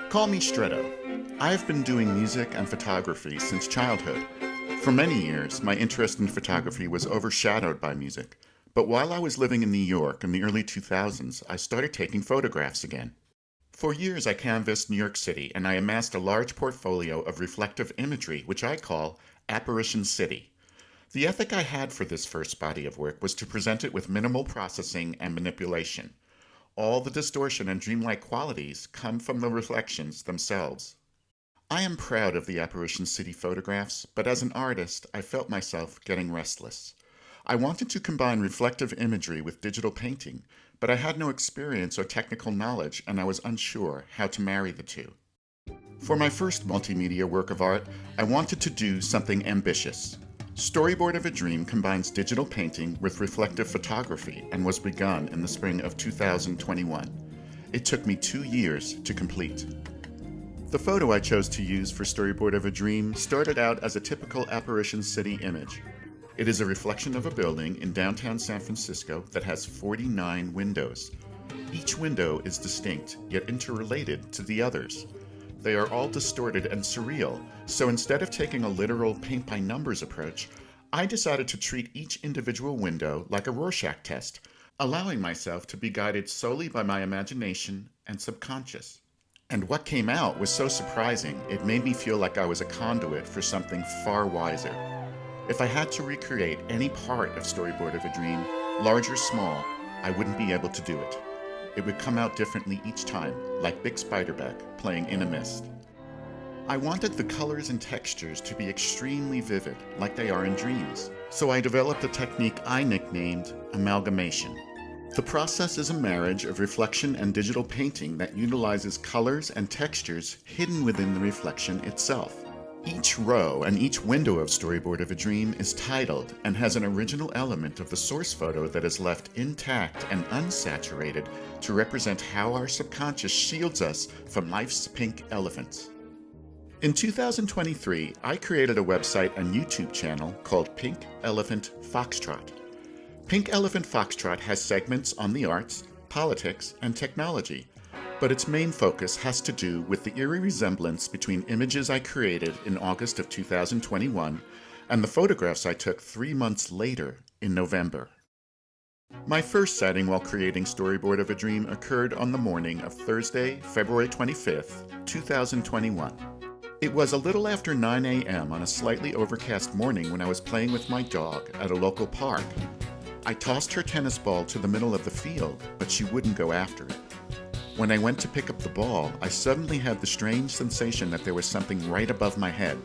Call me Stretto. I have been doing music and photography since childhood. For many years, my interest in photography was overshadowed by music, but while I was living in New York in the early 2000s, I started taking photographs again. For years, I canvassed New York City, and I amassed a large portfolio of reflective imagery, which I call Apparition City. The ethic I had for this first body of work was to present it with minimal processing and manipulation. All the distortion and dreamlike qualities come from the reflections themselves. I am proud of the Apparition City photographs, but as an artist, I felt myself getting restless. I wanted to combine reflective imagery with digital painting, but I had no experience or technical knowledge, and I was unsure how to marry the two. For my first multimedia work of art, I wanted to do something ambitious. Storyboard of a Dream combines digital painting with reflective photography and was begun in the spring of 2021. It took me 2 years to complete. The photo I chose to use for Storyboard of a Dream started out as a typical Apparition City image. It is a reflection of a building in downtown San Francisco that has 49 windows. Each window is distinct, yet interrelated to the others. They are all distorted and surreal, so instead of taking a literal paint-by-numbers approach, I decided to treat each individual window like a Rorschach test, allowing myself to be guided solely by my imagination and subconscious. And what came out was so surprising, it made me feel like I was a conduit for something far wiser. If I had to recreate any part of Storyboard of a Dream, large or small, I wouldn't be able to do it. It would come out differently each time, like Big Spiderback playing in a mist. I wanted the colors and textures to be extremely vivid, like they are in dreams, so I developed a technique I nicknamed amalgamation. The process is a marriage of reflection and digital painting that utilizes colors and textures hidden within the reflection itself. Each row and each window of Storyboard of a Dream is titled and has an original element of the source photo that is left intact and unsaturated to represent how our subconscious shields us from life's pink elephants. In 2023, I created a website and YouTube channel called Pink Elephant Foxtrot. Pink Elephant Foxtrot has segments on the arts, politics, and technology, but its main focus has to do with the eerie resemblance between images I created in August of 2021 and the photographs I took 3 months later in November. My first sighting while creating Storyboard of a Dream occurred on the morning of Thursday, February 25th, 2021. It was a little after 9 a.m. on a slightly overcast morning when I was playing with my dog at a local park. I tossed her tennis ball to the middle of the field, but she wouldn't go after it. When I went to pick up the ball, I suddenly had the strange sensation that there was something right above my head.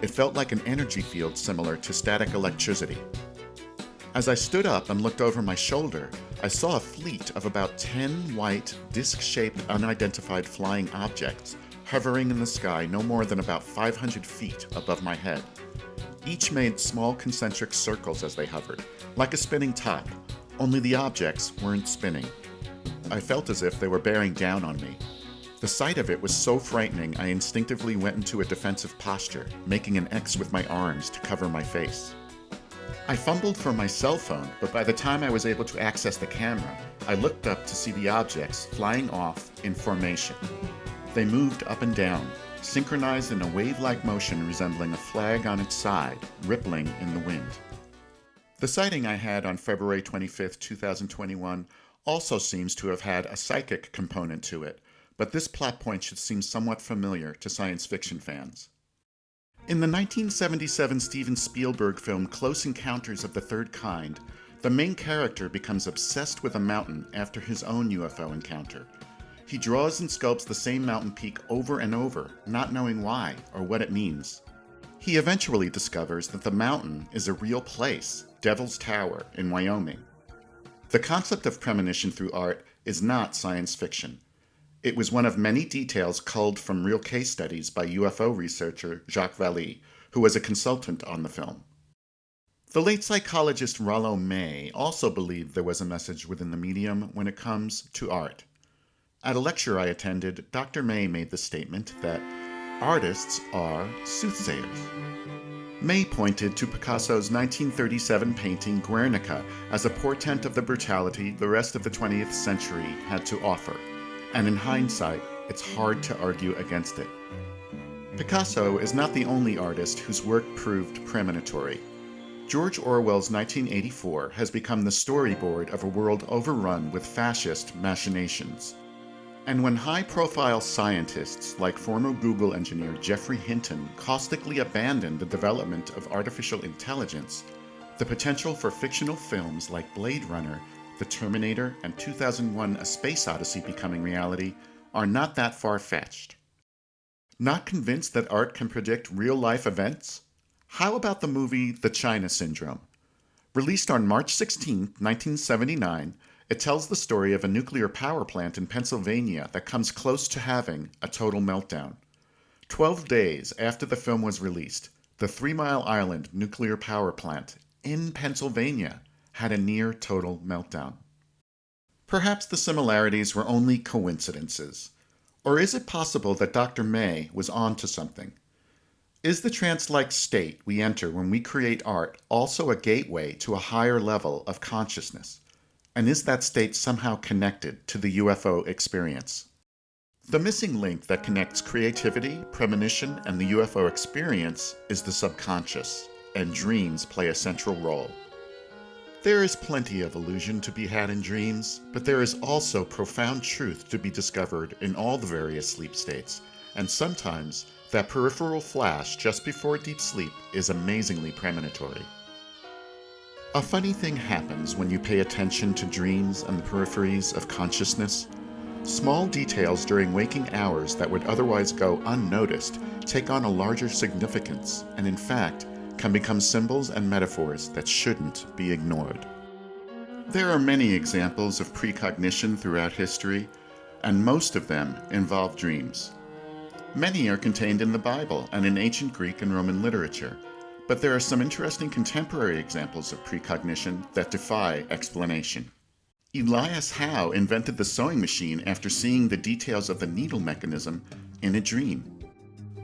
It felt like an energy field similar to static electricity. As I stood up and looked over my shoulder, I saw a fleet of about 10 white, disc-shaped, unidentified flying objects hovering in the sky no more than about 500 feet above my head. Each made small concentric circles as they hovered, like a spinning top, only the objects weren't spinning. I felt as if they were bearing down on me. The sight of it was so frightening, I instinctively went into a defensive posture, making an X with my arms to cover my face. I fumbled for my cell phone, but by the time I was able to access the camera, I looked up to see the objects flying off in formation. They moved up and down, synchronized in a wave-like motion resembling a flag on its side, rippling in the wind. The sighting I had on February 25th, 2021 also seems to have had a psychic component to it, but this plot point should seem somewhat familiar to science fiction fans. In the 1977 Steven Spielberg film Close Encounters of the Third Kind, the main character becomes obsessed with a mountain after his own UFO encounter. He draws and sculpts the same mountain peak over and over, not knowing why or what it means. He eventually discovers that the mountain is a real place, Devil's Tower in Wyoming. The concept of premonition through art is not science fiction. It was one of many details culled from real case studies by UFO researcher Jacques Vallée, who was a consultant on the film. The late psychologist Rollo May also believed there was a message within the medium when it comes to art. At a lecture I attended, Dr. May made the statement that artists are soothsayers. May pointed to Picasso's 1937 painting Guernica as a portent of the brutality the rest of the 20th century had to offer, and in hindsight, it's hard to argue against it. Picasso is not the only artist whose work proved premonitory. George Orwell's 1984 has become the storyboard of a world overrun with fascist machinations. And when high-profile scientists like former Google engineer Geoffrey Hinton caustically abandoned the development of artificial intelligence, the potential for fictional films like Blade Runner, The Terminator, and 2001: A Space Odyssey becoming reality are not that far-fetched. Not convinced that art can predict real-life events? How about the movie The China Syndrome? Released on March 16, 1979, it tells the story of a nuclear power plant in Pennsylvania that comes close to having a total meltdown. 12 days after the film was released, the 3 Mile Island nuclear power plant in Pennsylvania had a near total meltdown. Perhaps the similarities were only coincidences. Or is it possible that Dr. May was on to something? Is the trance-like state we enter when we create art also a gateway to a higher level of consciousness? And is that state somehow connected to the UFO experience? The missing link that connects creativity, premonition, and the UFO experience is the subconscious, and dreams play a central role. There is plenty of illusion to be had in dreams, but there is also profound truth to be discovered in all the various sleep states, and sometimes that peripheral flash just before deep sleep is amazingly premonitory. A funny thing happens when you pay attention to dreams and the peripheries of consciousness. Small details during waking hours that would otherwise go unnoticed take on a larger significance, and in fact, can become symbols and metaphors that shouldn't be ignored. There are many examples of precognition throughout history, and most of them involve dreams. Many are contained in the Bible and in ancient Greek and Roman literature, but there are some interesting contemporary examples of precognition that defy explanation. Elias Howe invented the sewing machine after seeing the details of the needle mechanism in a dream.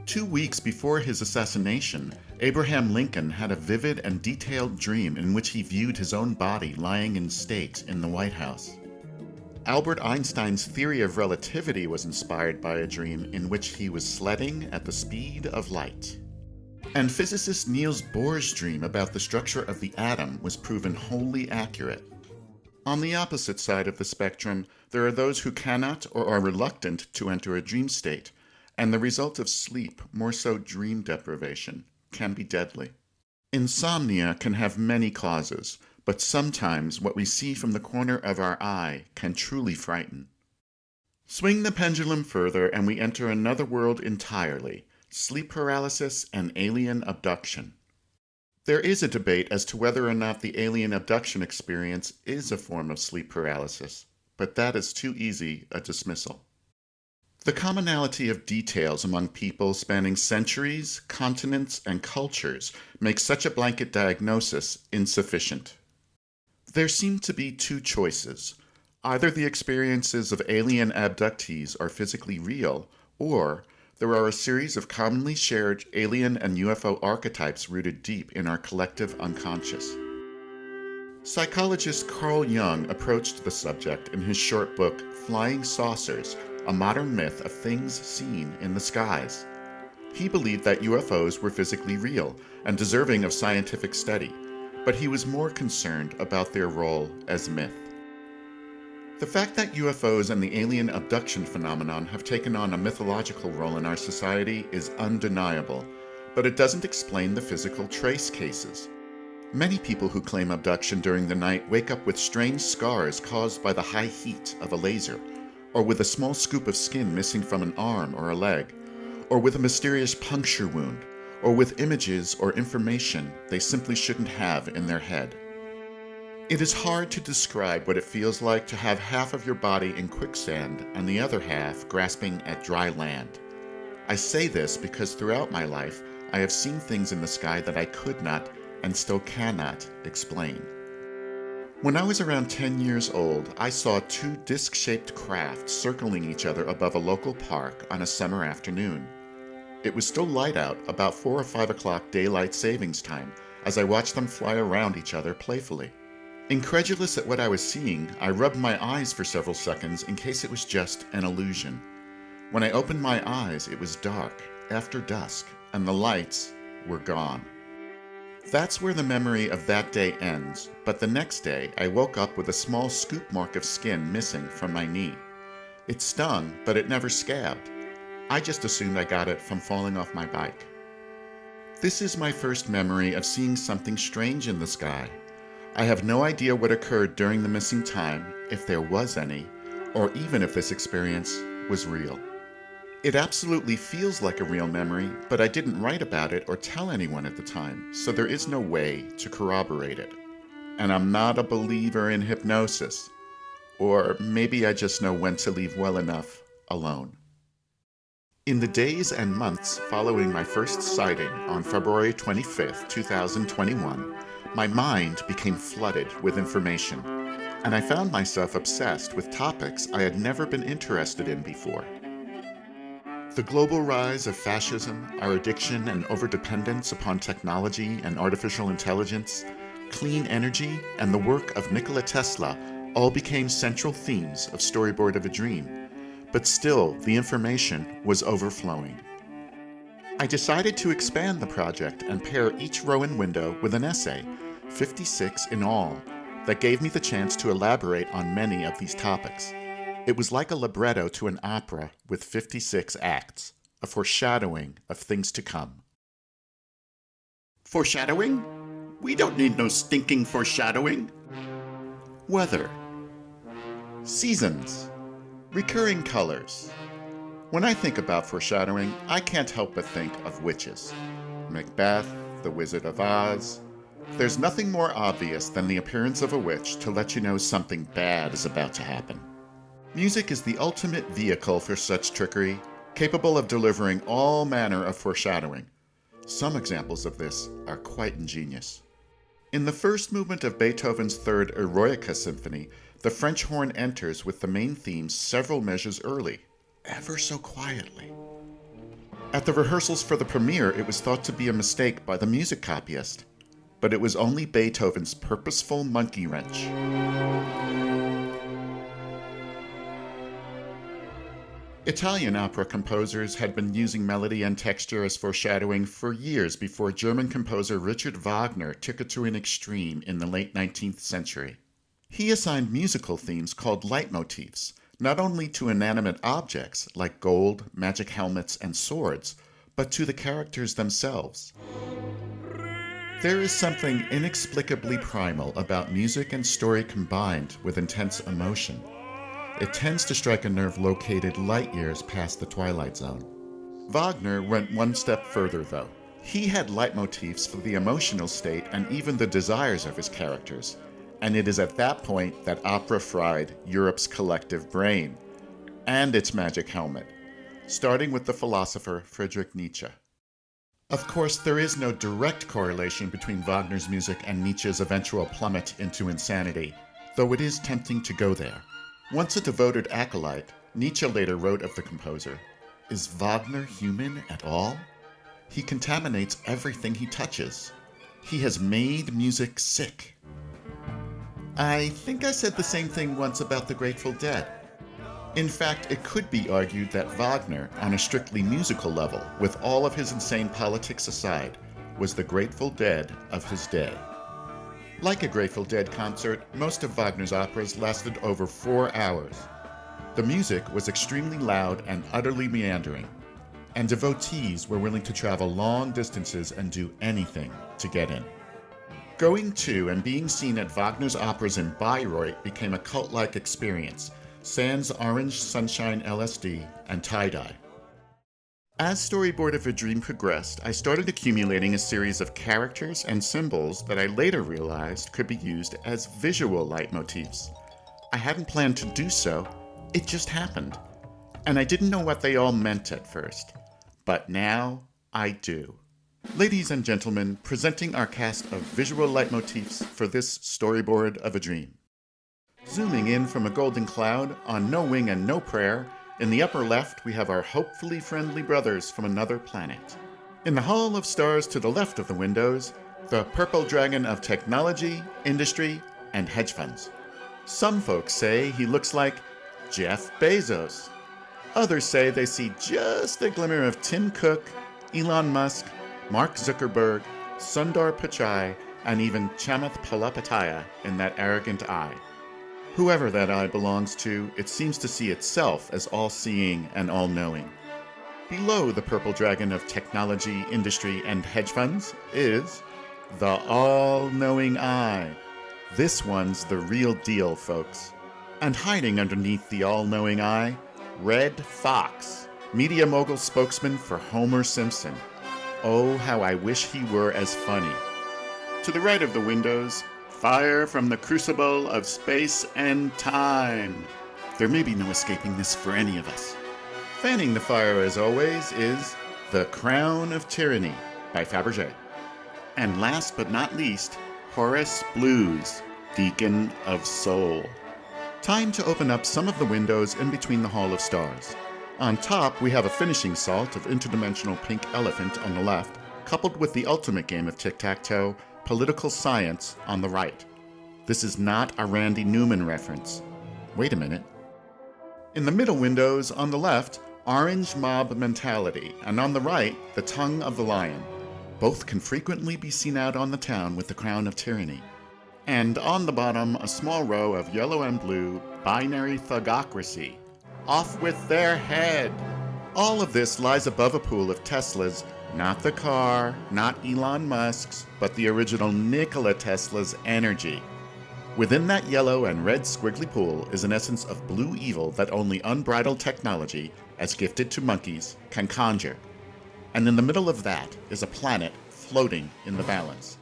2 weeks before his assassination, Abraham Lincoln had a vivid and detailed dream in which he viewed his own body lying in state in the White House. Albert Einstein's theory of relativity was inspired by a dream in which he was sledding at the speed of light. And physicist Niels Bohr's dream about the structure of the atom was proven wholly accurate. On the opposite side of the spectrum, there are those who cannot or are reluctant to enter a dream state, and the result of sleep, more so dream deprivation, can be deadly. Insomnia can have many causes, but sometimes what we see from the corner of our eye can truly frighten. Swing the pendulum further and we enter another world entirely: sleep paralysis and alien abduction. There is a debate as to whether or not the alien abduction experience is a form of sleep paralysis, but that is too easy a dismissal. The commonality of details among people spanning centuries, continents, and cultures makes such a blanket diagnosis insufficient. There seem to be 2 choices. Either the experiences of alien abductees are physically real, or there are a series of commonly shared alien and UFO archetypes rooted deep in our collective unconscious. Psychologist Carl Jung approached the subject in his short book, Flying Saucers, a modern myth of things seen in the skies. He believed that UFOs were physically real and deserving of scientific study, but he was more concerned about their role as myth. The fact that UFOs and the alien abduction phenomenon have taken on a mythological role in our society is undeniable, but it doesn't explain the physical trace cases. Many people who claim abduction during the night wake up with strange scars caused by the high heat of a laser, or with a small scoop of skin missing from an arm or a leg, or with a mysterious puncture wound, or with images or information they simply shouldn't have in their head. It is hard to describe what it feels like to have half of your body in quicksand and the other half grasping at dry land. I say this because throughout my life, I have seen things in the sky that I could not and still cannot explain. When I was around 10 years old, I saw 2 disc-shaped craft circling each other above a local park on a summer afternoon. It was still light out, about 4 or 5 o'clock daylight savings time, as I watched them fly around each other playfully. Incredulous at what I was seeing, I rubbed my eyes for several seconds in case it was just an illusion. When I opened my eyes, it was dark, after dusk, and the lights were gone. That's where the memory of that day ends, but the next day I woke up with a small scoop mark of skin missing from my knee. It stung, but it never scabbed. I just assumed I got it from falling off my bike. This is my first memory of seeing something strange in the sky. I have no idea what occurred during the missing time, if there was any, or even if this experience was real. It absolutely feels like a real memory, but I didn't write about it or tell anyone at the time, so there is no way to corroborate it. And I'm not a believer in hypnosis. Or maybe I just know when to leave well enough alone. In the days and months following my first sighting on February 25th, 2021, my mind became flooded with information, and I found myself obsessed with topics I had never been interested in before. The global rise of fascism, our addiction and overdependence upon technology and artificial intelligence, clean energy, and the work of Nikola Tesla all became central themes of Storyboard of a Dream, but still the information was overflowing. I decided to expand the project and pair each row and window with an essay, 56 in all, that gave me the chance to elaborate on many of these topics. It was like a libretto to an opera with 56 acts, a foreshadowing of things to come. Foreshadowing? We don't need no stinking foreshadowing. Weather. Seasons. Recurring colors. When I think about foreshadowing, I can't help but think of witches. Macbeth, The Wizard of Oz. There's nothing more obvious than the appearance of a witch to let you know something bad is about to happen. Music is the ultimate vehicle for such trickery, capable of delivering all manner of foreshadowing. Some examples of this are quite ingenious. In the first movement of Beethoven's Third Eroica Symphony, the French horn enters with the main theme several measures early, ever so quietly. At the rehearsals for the premiere, it was thought to be a mistake by the music copyist, but it was only Beethoven's purposeful monkey wrench. Italian opera composers had been using melody and texture as foreshadowing for years before German composer Richard Wagner took it to an extreme in the late 19th century. He assigned musical themes called leitmotifs, not only to inanimate objects like gold, magic helmets, and swords, but to the characters themselves. There is something inexplicably primal about music and story combined with intense emotion. It tends to strike a nerve located light years past the twilight zone. Wagner went one step further, though. He had leitmotifs for the emotional state and even the desires of his characters, and it is at that point that opera fried Europe's collective brain and its magic helmet, starting with the philosopher Friedrich Nietzsche. Of course, there is no direct correlation between Wagner's music and Nietzsche's eventual plummet into insanity, though it is tempting to go there. Once a devoted acolyte, Nietzsche later wrote of the composer, "Is Wagner human at all? He contaminates everything he touches. He has made music sick." I think I said the same thing once about the Grateful Dead. In fact, it could be argued that Wagner, on a strictly musical level, with all of his insane politics aside, was the Grateful Dead of his day. Like a Grateful Dead concert, most of Wagner's operas lasted over 4 hours. The music was extremely loud and utterly meandering, and devotees were willing to travel long distances and do anything to get in. Going to and being seen at Wagner's operas in Bayreuth became a cult-like experience, sans Orange Sunshine LSD and tie-dye. As Storyboard of a Dream progressed, I started accumulating a series of characters and symbols that I later realized could be used as visual leitmotifs. I hadn't planned to do so, it just happened. And I didn't know what they all meant at first. But now, I do. Ladies and gentlemen, presenting our cast of visual leitmotifs for this Storyboard of a Dream. Zooming in from a golden cloud on No Wing and No Prayer, in the upper left, we have our hopefully friendly brothers from another planet. In the Hall of Stars to the left of the windows, the purple dragon of technology, industry, and hedge funds. Some folks say he looks like Jeff Bezos. Others say they see just a glimmer of Tim Cook, Elon Musk, Mark Zuckerberg, Sundar Pichai, and even Chamath Palihapitiya in that arrogant eye. Whoever that eye belongs to, it seems to see itself as all-seeing and all-knowing. Below the purple dragon of technology, industry, and hedge funds is the all-knowing eye. This one's the real deal, folks. And hiding underneath the all-knowing eye, Red Fox, media mogul spokesman for Homer Simpson. Oh, how I wish he were as funny. To the right of the windows, fire from the crucible of space and time. There may be no escaping this for any of us. Fanning the fire, as always, is The Crown of Tyranny by Fabergé. And last but not least, Horace Blues, Deacon of Soul. Time to open up some of the windows in between the Hall of Stars. On top, we have a finishing salt of interdimensional pink elephant on the left, coupled with the ultimate game of tic-tac-toe, political science, on the right. This is not a Randy Newman reference. Wait a minute. In the middle windows, on the left, Orange Mob Mentality, and on the right, The Tongue of the Lion. Both can frequently be seen out on the town with the Crown of Tyranny. And on the bottom, a small row of yellow and blue Binary Thugocracy. Off with their head! All of this lies above a pool of Teslas, not the car, not Elon Musk's, but the original Nikola Tesla's energy. Within that yellow and red squiggly pool is an essence of blue evil that only unbridled technology, as gifted to monkeys, can conjure. And in the middle of that is a planet floating in the balance.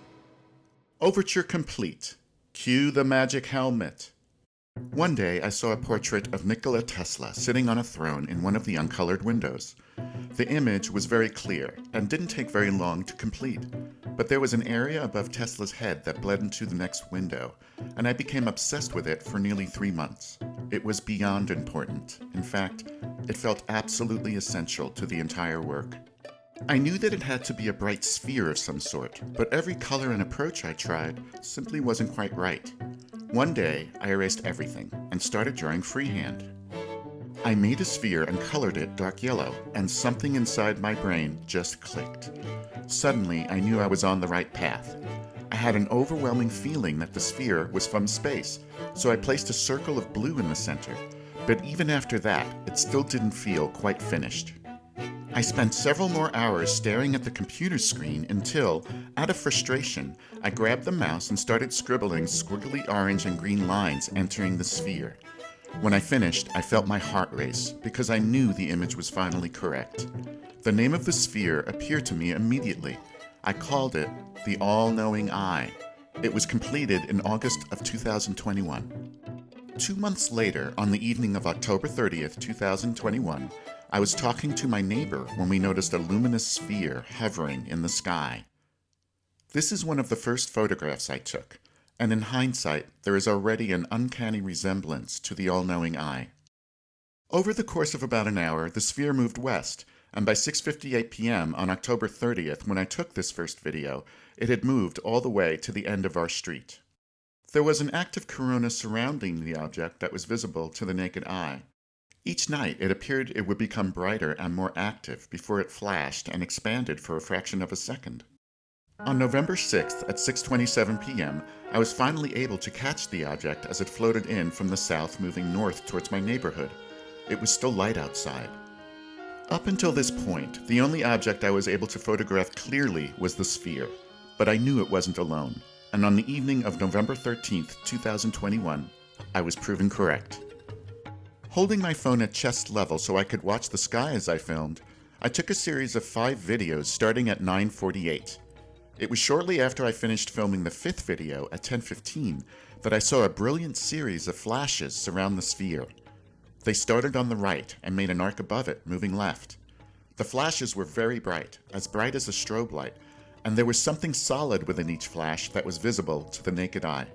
Overture complete. Cue the magic helmet. One day I saw a portrait of Nikola Tesla sitting on a throne in one of the uncolored windows. The image was very clear and didn't take very long to complete, but there was an area above Tesla's head that bled into the next window, and I became obsessed with it for nearly 3 months. It was beyond important. In fact, it felt absolutely essential to the entire work. I knew that it had to be a bright sphere of some sort, but every color and approach I tried simply wasn't quite right. One day, I erased everything and started drawing freehand. I made a sphere and colored it dark yellow, and something inside my brain just clicked. Suddenly, I knew I was on the right path. I had an overwhelming feeling that the sphere was from space, so I placed a circle of blue in the center, but even after that, it still didn't feel quite finished. I spent several more hours staring at the computer screen until, out of frustration, I grabbed the mouse and started scribbling squiggly orange and green lines entering the sphere. When I finished, I felt my heart race because I knew the image was finally correct. The name of the sphere appeared to me immediately. I called it the All-Knowing Eye. It was completed in August of 2021. 2 months later, on the evening of October 30th, 2021, I was talking to my neighbor when we noticed a luminous sphere hovering in the sky. This is one of the first photographs I took, and in hindsight, there is already an uncanny resemblance to the all-knowing eye. Over the course of about an hour, the sphere moved west, and by 6:58 p.m. on October 30th, when I took this first video, it had moved all the way to the end of our street. There was an active corona surrounding the object that was visible to the naked eye. Each night, it appeared it would become brighter and more active before it flashed and expanded for a fraction of a second. On November 6th at 6:27 p.m., I was finally able to catch the object as it floated in from the south, moving north towards my neighborhood. It was still light outside. Up until this point, the only object I was able to photograph clearly was the sphere, but I knew it wasn't alone, and on the evening of November 13th, 2021, I was proven correct. Holding my phone at chest level so I could watch the sky as I filmed, I took a series of 5 videos starting at 9:48. It was shortly after I finished filming the 5th video at 10:15 that I saw a brilliant series of flashes surround the sphere. They started on the right and made an arc above it, moving left. The flashes were very bright as a strobe light, and there was something solid within each flash that was visible to the naked eye.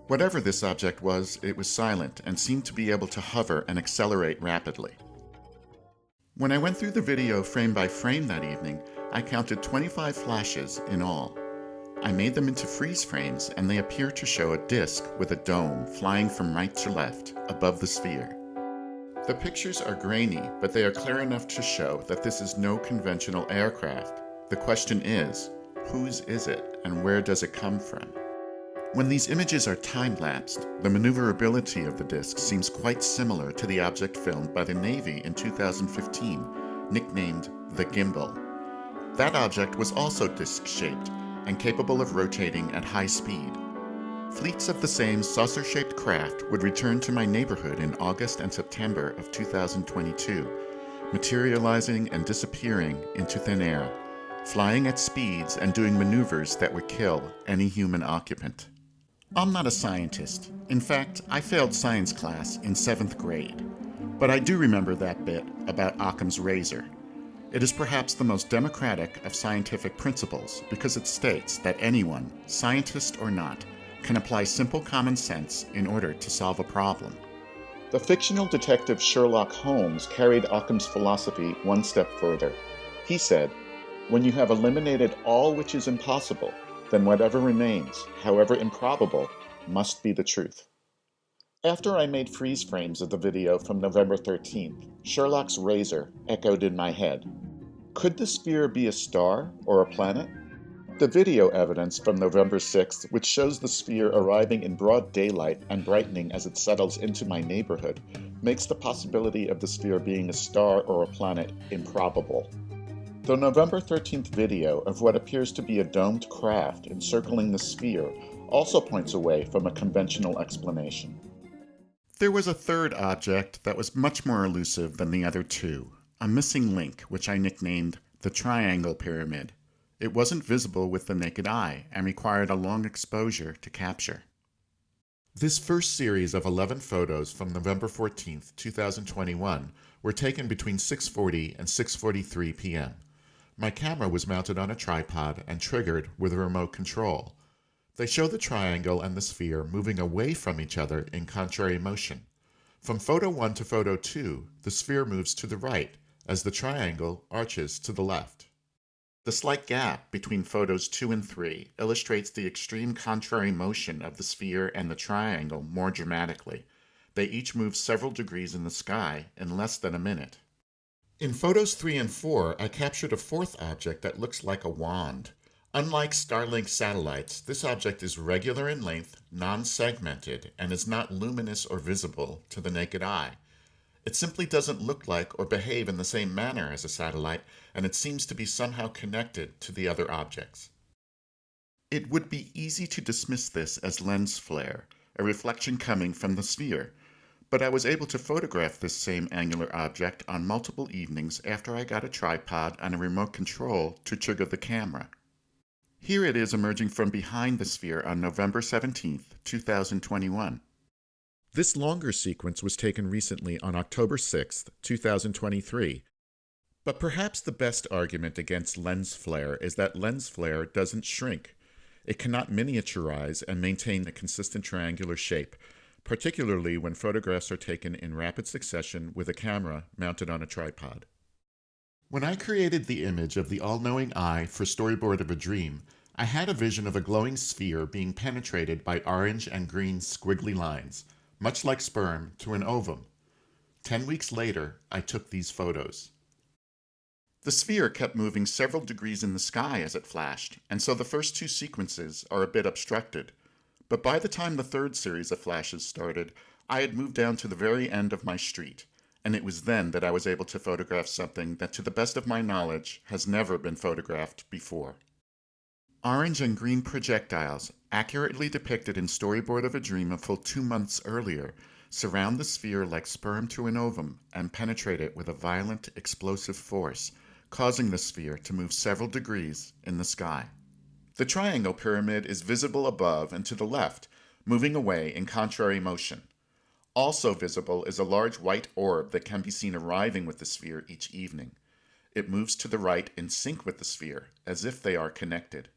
Whatever this object was, it was silent and seemed to be able to hover and accelerate rapidly. When I went through the video frame by frame that evening, I counted 25 flashes in all. I made them into freeze frames, and they appear to show a disc with a dome flying from right to left above the sphere. The pictures are grainy, but they are clear enough to show that this is no conventional aircraft. The question is, whose is it and where does it come from? When these images are time-lapsed, the maneuverability of the disc seems quite similar to the object filmed by the Navy in 2015, nicknamed the gimbal. That object was also disc-shaped and capable of rotating at high speed. Fleets of the same saucer-shaped craft would return to my neighborhood in August and September of 2022, materializing and disappearing into thin air, flying at speeds and doing maneuvers that would kill any human occupant. I'm not a scientist. In fact, I failed science class in 7th grade. But I do remember that bit about Occam's razor. It is perhaps the most democratic of scientific principles because it states that anyone, scientist or not, can apply simple common sense in order to solve a problem. The fictional detective Sherlock Holmes carried Occam's philosophy one step further. He said, "When you have eliminated all which is impossible, then whatever remains, however improbable, must be the truth." After I made freeze frames of the video from November 13th, Sherlock's razor echoed in my head. Could the sphere be a star or a planet? The video evidence from November 6th, which shows the sphere arriving in broad daylight and brightening as it settles into my neighborhood, makes the possibility of the sphere being a star or a planet improbable. The November 13th video of what appears to be a domed craft encircling the sphere also points away from a conventional explanation. There was a third object that was much more elusive than the other two, a missing link which I nicknamed the Triangle Pyramid. It wasn't visible with the naked eye and required a long exposure to capture. This first series of 11 photos from November 14th, 2021 were taken between 6:40 and 6:43 p.m. My camera was mounted on a tripod and triggered with a remote control. They show the triangle and the sphere moving away from each other in contrary motion. From photo 1 to photo 2, the sphere moves to the right as the triangle arches to the left. The slight gap between photos 2 and 3 illustrates the extreme contrary motion of the sphere and the triangle more dramatically. They each move several degrees in the sky in less than a minute. In photos 3 and 4, I captured a fourth object that looks like a wand. Unlike Starlink satellites, this object is regular in length, non-segmented, and is not luminous or visible to the naked eye. It simply doesn't look like or behave in the same manner as a satellite, and it seems to be somehow connected to the other objects. It would be easy to dismiss this as lens flare, a reflection coming from the sphere, but I was able to photograph this same angular object on multiple evenings after I got a tripod and a remote control to trigger the camera. Here it is emerging from behind the sphere on November 17th, 2021. This longer sequence was taken recently on October 6th, 2023. But perhaps the best argument against lens flare is that lens flare doesn't shrink. It cannot miniaturize and maintain a consistent triangular shape, particularly when photographs are taken in rapid succession with a camera mounted on a tripod. When I created the image of the all-knowing eye for Storyboard of a Dream, I had a vision of a glowing sphere being penetrated by orange and green squiggly lines, much like sperm to an ovum. 10 weeks later, I took these photos. The sphere kept moving several degrees in the sky as it flashed, and so the first two sequences are a bit obstructed. But by the time the third series of flashes started, I had moved down to the very end of my street, and it was then that I was able to photograph something that, to the best of my knowledge, has never been photographed before. Orange and green projectiles, accurately depicted in Storyboard of a Dream a full 2 months earlier, surround the sphere like sperm to an ovum and penetrate it with a violent, explosive force, causing the sphere to move several degrees in the sky. The triangle pyramid is visible above and to the left, moving away in contrary motion. Also visible is a large white orb that can be seen arriving with the sphere each evening. It moves to the right in sync with the sphere, as if they are connected.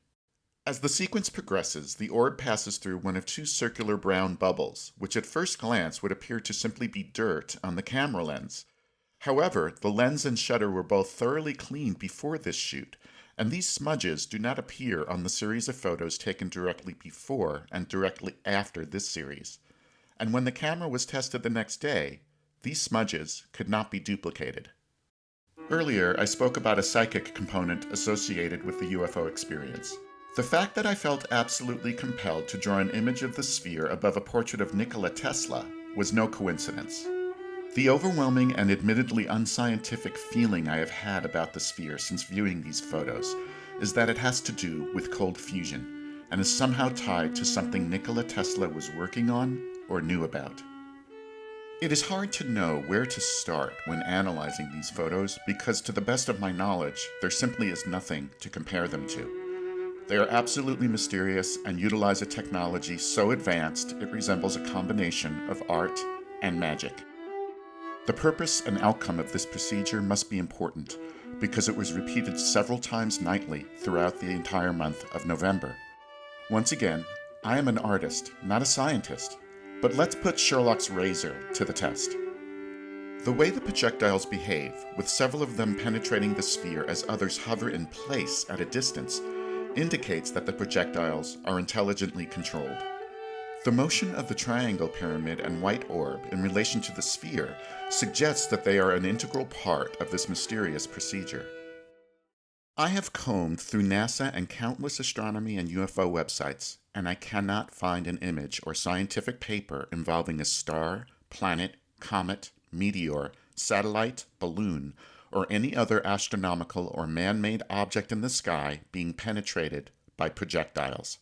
As the sequence progresses, the orb passes through one of two circular brown bubbles, which at first glance would appear to simply be dirt on the camera lens. However, the lens and shutter were both thoroughly cleaned before this shoot, and these smudges do not appear on the series of photos taken directly before and directly after this series. And when the camera was tested the next day, These smudges could not be duplicated. Earlier, I spoke about a psychic component associated with the UFO experience. The fact that I felt absolutely compelled to draw an image of the sphere above a portrait of Nikola Tesla was no coincidence. The overwhelming and admittedly unscientific feeling I have had about the sphere since viewing these photos is that it has to do with cold fusion and is somehow tied to something Nikola Tesla was working on or knew about. It is hard to know where to start when analyzing these photos because, to the best of my knowledge, there simply is nothing to compare them to. They are absolutely mysterious and utilize a technology so advanced it resembles a combination of art and magic. The purpose and outcome of this procedure must be important because it was repeated several times nightly throughout the entire month of November. Once again, I am an artist, not a scientist, but let's put Sherlock's razor to the test. The way the projectiles behave, with several of them penetrating the sphere as others hover in place at a distance, indicates that the projectiles are intelligently controlled. The motion of the triangle pyramid and white orb in relation to the sphere suggests that they are an integral part of this mysterious procedure. I have combed through NASA and countless astronomy and UFO websites, and I cannot find an image or scientific paper involving a star, planet, comet, meteor, satellite, balloon, or any other astronomical or man-made object in the sky being penetrated by projectiles.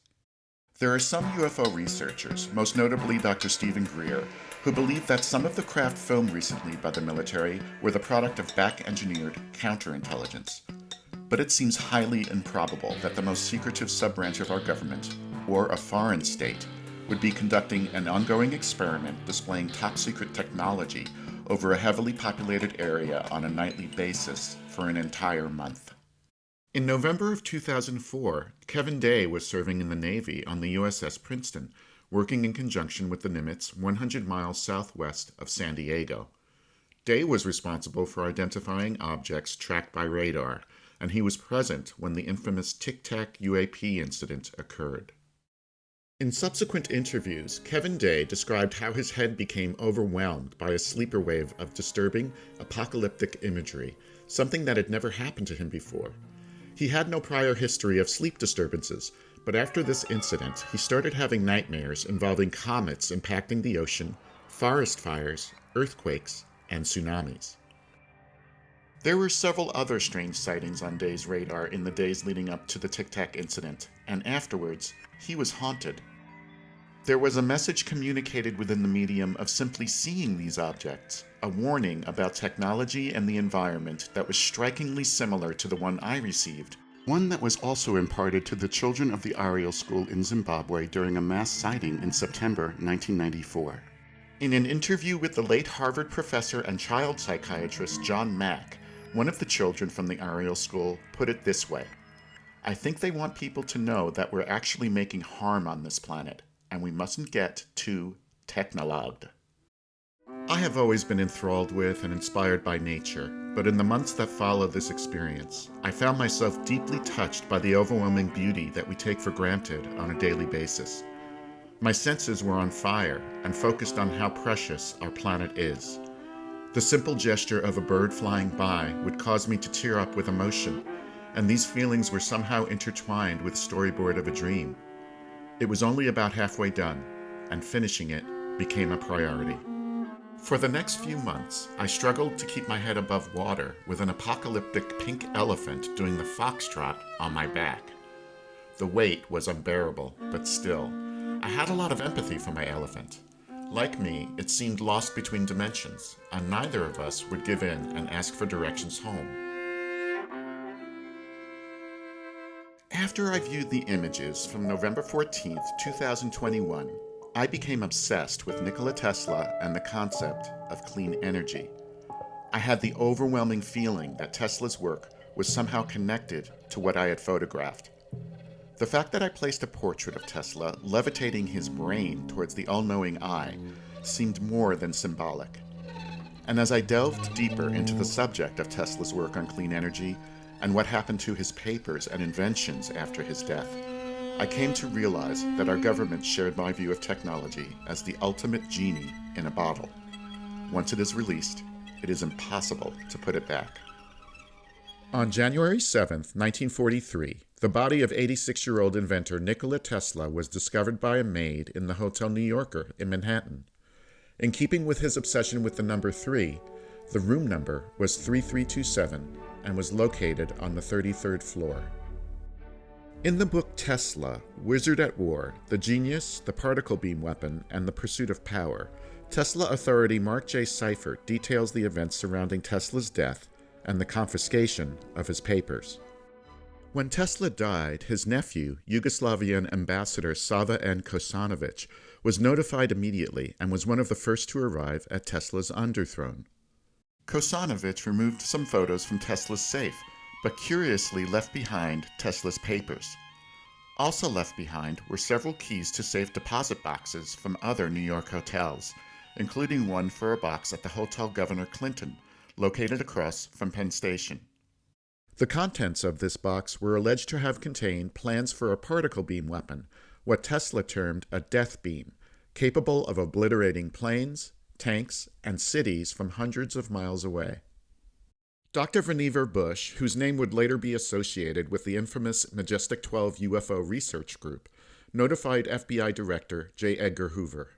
There are some UFO researchers, most notably Dr. Stephen Greer, who believe that some of the craft filmed recently by the military were the product of back-engineered counterintelligence. But it seems highly improbable that the most secretive sub-branch of our government, or a foreign state, would be conducting an ongoing experiment displaying top-secret technology over a heavily populated area on a nightly basis for an entire month. In November of 2004, Kevin Day was serving in the Navy on the USS Princeton, working in conjunction with the Nimitz 100 miles southwest of San Diego. Day was responsible for identifying objects tracked by radar, and he was present when the infamous Tic Tac UAP incident occurred. In subsequent interviews, Kevin Day described how his head became overwhelmed by a sleeper wave of disturbing, apocalyptic imagery, something that had never happened to him before. He had no prior history of sleep disturbances, but after this incident, he started having nightmares involving comets impacting the ocean, forest fires, earthquakes, and tsunamis. There were several other strange sightings on Day's radar in the days leading up to the Tic Tac incident, and afterwards, he was haunted. There was a message communicated within the medium of simply seeing these objects, a warning about technology and the environment that was strikingly similar to the one I received, one that was also imparted to the children of the Ariel School in Zimbabwe during a mass sighting in September 1994. In an interview with the late Harvard professor and child psychiatrist John Mack, one of the children from the Ariel School put it this way: "I think they want people to know that we're actually making harm on this planet, and we mustn't get too technologued." I have always been enthralled with and inspired by nature, but in the months that followed this experience, I found myself deeply touched by the overwhelming beauty that we take for granted on a daily basis. My senses were on fire and focused on how precious our planet is. The simple gesture of a bird flying by would cause me to tear up with emotion, and these feelings were somehow intertwined with Storyboard of a Dream. It was only about halfway done, and finishing it became a priority. For the next few months, I struggled to keep my head above water with an apocalyptic pink elephant doing the foxtrot on my back. The weight was unbearable, but still, I had a lot of empathy for my elephant. Like me, it seemed lost between dimensions, and neither of us would give in and ask for directions home. After I viewed the images from November 14, 2021, I became obsessed with Nikola Tesla and the concept of clean energy. I had the overwhelming feeling that Tesla's work was somehow connected to what I had photographed. The fact that I placed a portrait of Tesla levitating his brain towards the all-knowing eye seemed more than symbolic. And as I delved deeper into the subject of Tesla's work on clean energy and what happened to his papers and inventions after his death, I came to realize that our government shared my view of technology as the ultimate genie in a bottle. once it is released, it is impossible to put it back. On January 7, 1943, the body of 86-year-old inventor Nikola Tesla was discovered by a maid in the Hotel New Yorker in Manhattan. In keeping with his obsession with the number 3, the room number was 3327 and was located on the 33rd floor. In the book Tesla, Wizard at War, The Genius, the Particle Beam Weapon, and the Pursuit of Power, Tesla authority Mark J. Seifert details the events surrounding Tesla's death and the confiscation of his papers. When Tesla died, his nephew, Yugoslavian ambassador Sava N. Kosanovic, was notified immediately and was one of the first to arrive at Tesla's underthrone. Kosanovic removed some photos from Tesla's safe, but curiously left behind Tesla's papers. Also left behind were several keys to safe deposit boxes from other New York hotels, including one for a box at the Hotel Governor Clinton, located across from Penn Station. The contents of this box were alleged to have contained plans for a particle beam weapon, what Tesla termed a death beam, capable of obliterating planes, tanks, and cities from hundreds of miles away. Dr. Vannevar Bush, whose name would later be associated with the infamous Majestic 12 UFO research group, notified FBI Director J. Edgar Hoover.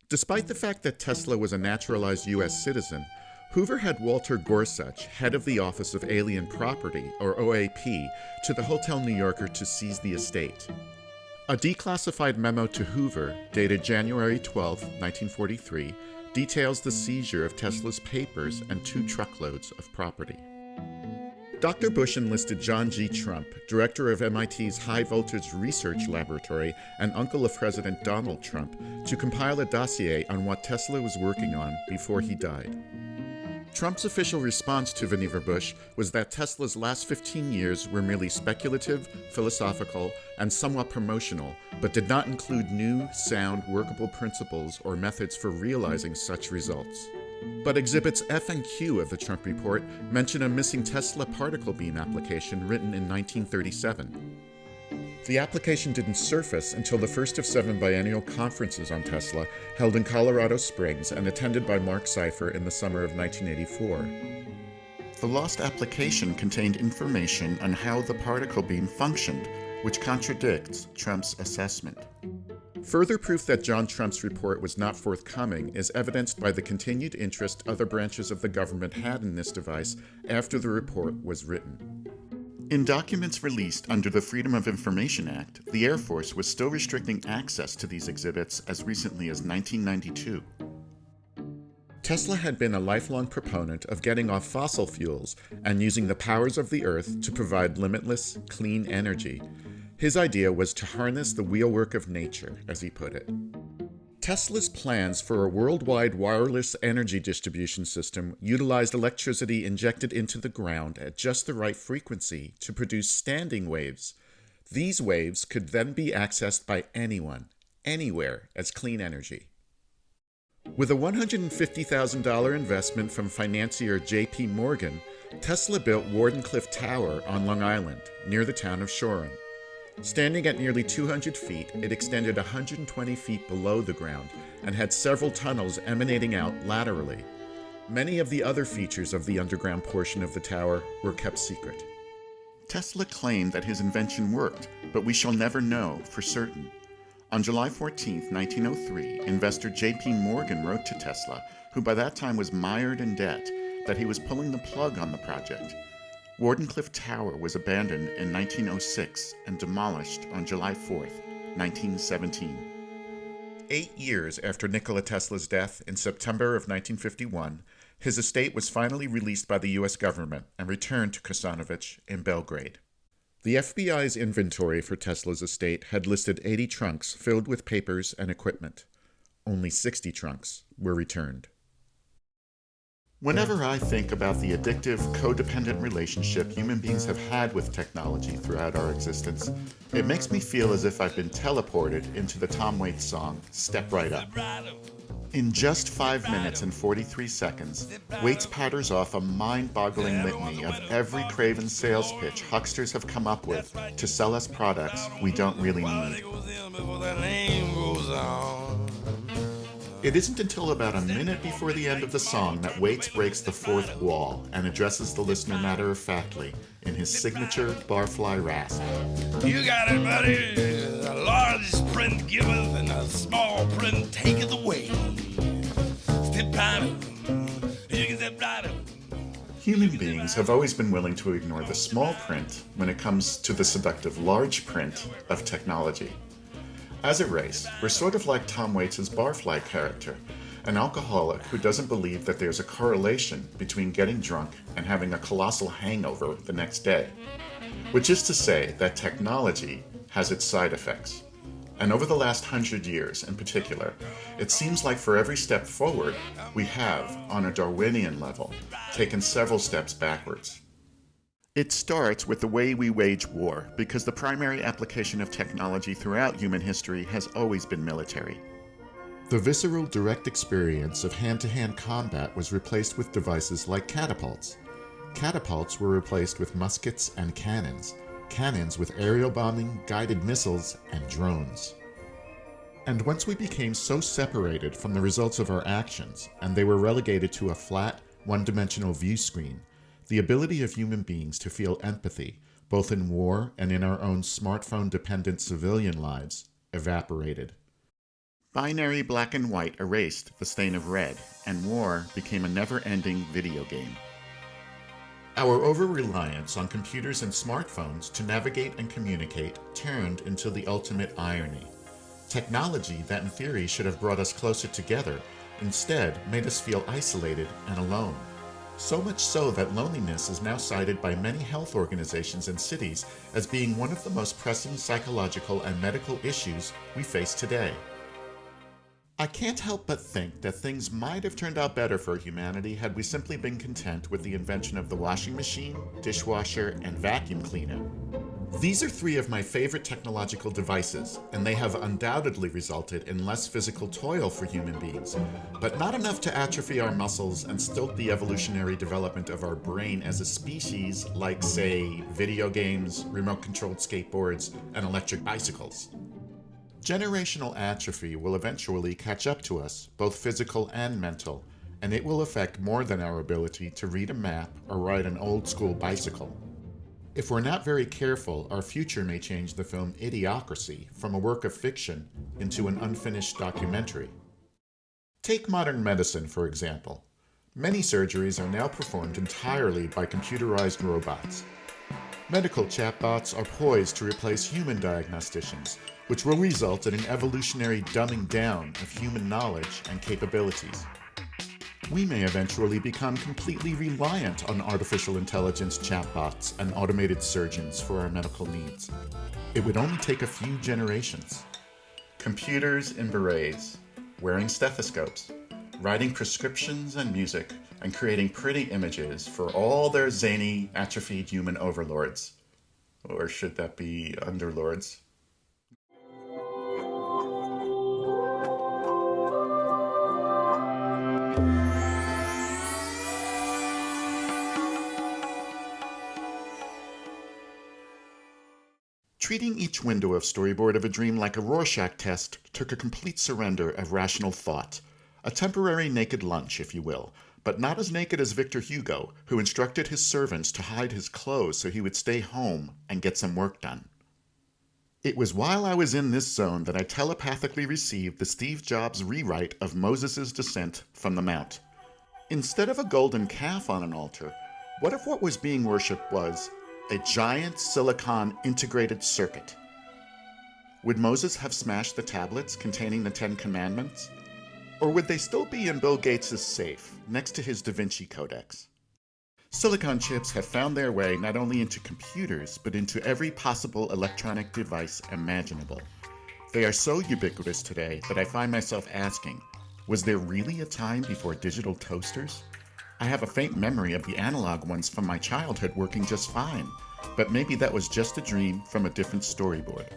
Despite the fact that Tesla was a naturalized U.S. citizen, Hoover had Walter Gorsuch, head of the Office of Alien Property, or OAP, to the Hotel New Yorker to seize the estate. A declassified memo to Hoover, dated January 12, 1943, details the seizure of Tesla's papers and 2 truckloads of property. Dr. Bush enlisted John G. Trump, director of MIT's High Voltage Research Laboratory and uncle of President Donald Trump, to compile a dossier on what Tesla was working on before he died. Trump's official response to Vannevar Bush was that Tesla's last 15 years were merely speculative, philosophical, and somewhat promotional, but did not include new, sound, workable principles or methods for realizing such results. But Exhibits F and Q of the Trump report mention a missing Tesla particle beam application written in 1937. The application didn't surface until the first of 7 biennial conferences on Tesla held in Colorado Springs and attended by Mark Seifer in the summer of 1984. The lost application contained information on how the particle beam functioned, which contradicts Trump's assessment. Further proof that John Trump's report was not forthcoming is evidenced by the continued interest other branches of the government had in this device after the report was written. In documents released under the Freedom of Information Act, the Air Force was still restricting access to these exhibits as recently as 1992. Tesla had been a lifelong proponent of getting off fossil fuels and using the powers of the earth to provide limitless, clean energy. His idea was to harness the wheelwork of nature, as he put it. Tesla's plans for a worldwide wireless energy distribution system utilized electricity injected into the ground at just the right frequency to produce standing waves. These waves could then be accessed by anyone, anywhere, as clean energy. With a $150,000 investment from financier J.P. Morgan, Tesla built Wardenclyffe Tower on Long Island, near the town of Shoreham. Standing at nearly 200 feet, it extended 120 feet below the ground and had several tunnels emanating out laterally. Many of the other features of the underground portion of the tower were kept secret. Tesla claimed that his invention worked, but we shall never know for certain. On July 14, 1903, investor J.P. Morgan wrote to Tesla, who by that time was mired in debt, that he was pulling the plug on the project. Wardenclyffe Tower was abandoned in 1906 and demolished on July 4, 1917. 8 years after Nikola Tesla's death in September of 1951, his estate was finally released by the U.S. government and returned to Kosanovic in Belgrade. The FBI's inventory for Tesla's estate had listed 80 trunks filled with papers and equipment. Only 60 trunks were returned. Whenever I think about the addictive, codependent relationship human beings have had with technology throughout our existence, it makes me feel as if I've been teleported into the Tom Waits song, Step Right Up. In just 5 minutes and 43 seconds, Waits patters off a mind-boggling litany of every craven sales pitch hucksters have come up with to sell us products we don't really need. It isn't until about a minute before the end of the song that Waits breaks the fourth wall and addresses the listener matter-of-factly in his signature barfly rasp. You got it, buddy. A large print giveth and a small print taketh away. Step right up. You can step right up. Human beings have always been willing to ignore the small print when it comes to the seductive large print of technology. As a race, we're sort of like Tom Waits' barfly character, an alcoholic who doesn't believe that there's a correlation between getting drunk and having a colossal hangover the next day. Which is to say that technology has its side effects. And over the last 100 years in particular, it seems like for every step forward, we have, on a Darwinian level, taken several steps backwards. It starts with the way we wage war, because the primary application of technology throughout human history has always been military. The visceral, direct experience of hand-to-hand combat was replaced with devices like catapults. Catapults were replaced with muskets and cannons with aerial bombing, guided missiles, and drones. And once we became so separated from the results of our actions, and they were relegated to a flat, one-dimensional view screen, the ability of human beings to feel empathy, both in war and in our own smartphone-dependent civilian lives, evaporated. Binary black and white erased the stain of red, and war became a never-ending video game. Our over-reliance on computers and smartphones to navigate and communicate turned into the ultimate irony. Technology that in theory should have brought us closer together instead made us feel isolated and alone. So much so that loneliness is now cited by many health organizations and cities as being one of the most pressing psychological and medical issues we face today. I can't help but think that things might have turned out better for humanity had we simply been content with the invention of the washing machine, dishwasher, and vacuum cleaner. These are three of my favorite technological devices, and they have undoubtedly resulted in less physical toil for human beings, but not enough to atrophy our muscles and stilt the evolutionary development of our brain as a species like, say, video games, remote-controlled skateboards, and electric bicycles. Generational atrophy will eventually catch up to us, both physical and mental, and it will affect more than our ability to read a map or ride an old-school bicycle. If we're not very careful, our future may change the film Idiocracy from a work of fiction into an unfinished documentary. Take modern medicine, for example. Many surgeries are now performed entirely by computerized robots. Medical chatbots are poised to replace human diagnosticians, which will result in an evolutionary dumbing down of human knowledge and capabilities. We may eventually become completely reliant on artificial intelligence chatbots and automated surgeons for our medical needs. It would only take a few generations. Computers in berets, wearing stethoscopes, writing prescriptions and music, and creating pretty images for all their zany, atrophied human overlords. Or should that be underlords? Treating each window of Storyboard of a Dream like a Rorschach test took a complete surrender of rational thought. A temporary naked lunch, if you will, but not as naked as Victor Hugo, who instructed his servants to hide his clothes so he would stay home and get some work done. It was while I was in this zone that I telepathically received the Steve Jobs rewrite of Moses' descent from the Mount. Instead of a golden calf on an altar, what if what was being worshipped was a giant silicon integrated circuit? Would Moses have smashed the tablets containing the 10 Commandments? Or would they still be in Bill Gates' safe, next to his Da Vinci Codex? Silicon chips have found their way not only into computers, but into every possible electronic device imaginable. They are so ubiquitous today that I find myself asking, was there really a time before digital toasters? I have a faint memory of the analog ones from my childhood working just fine, but maybe that was just a dream from a different storyboard.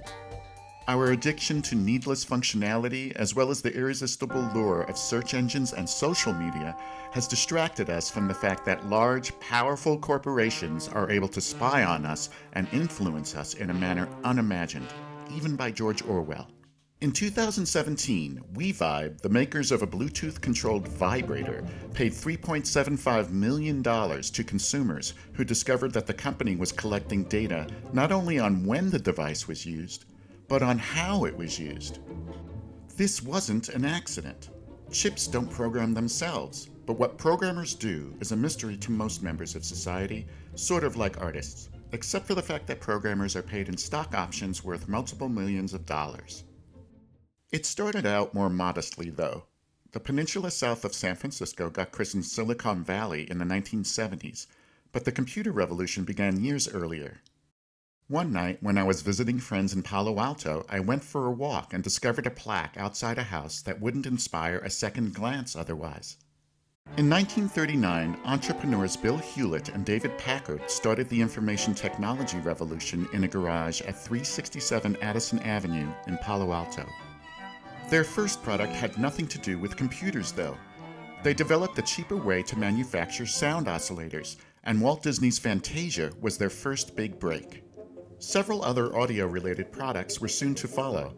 Our addiction to needless functionality, as well as the irresistible lure of search engines and social media, has distracted us from the fact that large, powerful corporations are able to spy on us and influence us in a manner unimagined, even by George Orwell. In 2017, WeVibe, the makers of a Bluetooth-controlled vibrator, paid $3.75 million to consumers who discovered that the company was collecting data not only on when the device was used, but on how it was used. This wasn't an accident. Chips don't program themselves, but what programmers do is a mystery to most members of society, sort of like artists, except for the fact that programmers are paid in stock options worth multiple millions of dollars. It started out more modestly, though. The peninsula south of San Francisco got christened Silicon Valley in the 1970s, but the computer revolution began years earlier. One night, when I was visiting friends in Palo Alto, I went for a walk and discovered a plaque outside a house that wouldn't inspire a second glance otherwise. In 1939, entrepreneurs Bill Hewlett and David Packard started the information technology revolution in a garage at 367 Addison Avenue in Palo Alto. Their first product had nothing to do with computers, though. They developed a cheaper way to manufacture sound oscillators, and Walt Disney's Fantasia was their first big break. Several other audio-related products were soon to follow.